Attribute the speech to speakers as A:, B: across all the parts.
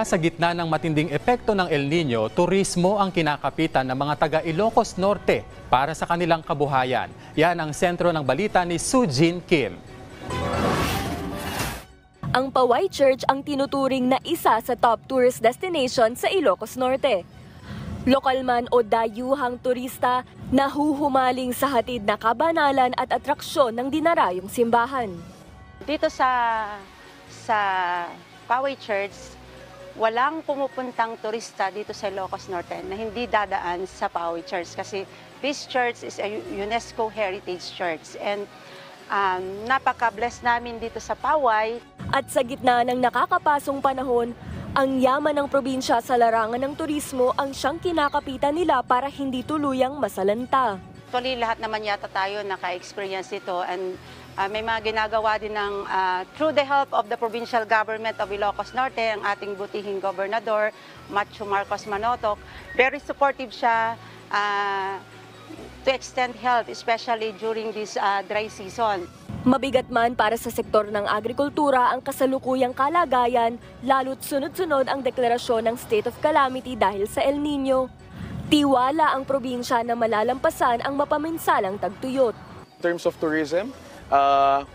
A: Sa gitna ng matinding epekto ng El Nino, turismo ang kinakapitan ng mga taga Ilocos Norte para sa kanilang kabuhayan. Yan ang sentro ng balita ni Sujin Kim.
B: Ang Paway Church ang tinuturing na isa sa top tourist destination sa Ilocos Norte. Lokal man o dayuhang turista, nahuhumaling sa hatid na kabanalan at atraksyon ng dinarayong simbahan.
C: Dito sa Paway Church, walang pumupuntang turista dito sa Ilocos Norte na hindi dadaan sa Paway Church kasi this church is a UNESCO Heritage Church and napaka-bless namin dito sa Paway.
B: At sa gitna ng nakakapasong panahon, ang yaman ng probinsya sa larangan ng turismo ang siyang kinakapitan nila para hindi tuluyang masalanta.
C: Actually, lahat naman yata tayo naka-experience ito and may mga ginagawa din ng through the help of the provincial government of Ilocos Norte, ang ating butihing gobernador, Macho Marcos Manotoc. Very supportive siya to extend help, especially during this dry season.
B: Mabigat man para sa sektor ng agrikultura ang kasalukuyang kalagayan, lalo't sunod-sunod ang deklarasyon ng state of calamity dahil sa El Nino. Tiwala ang probinsya na malalampasan ang mapaminsalang tagtuyot.
D: In terms of tourism,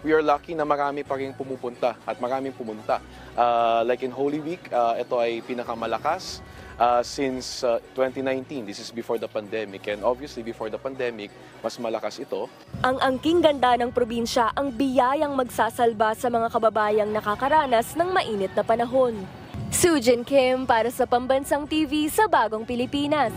D: we are lucky na marami pa rin pumupunta at maraming pumunta. Like in Holy Week, ito ay pinakamalakas since 2019. This is before the pandemic and obviously before the pandemic, mas malakas ito.
B: Ang angking ganda ng probinsya ang biyayang magsasalba sa mga kababayang nakakaranas ng mainit na panahon. Sujin Kim para sa Pambansang TV sa Bagong Pilipinas.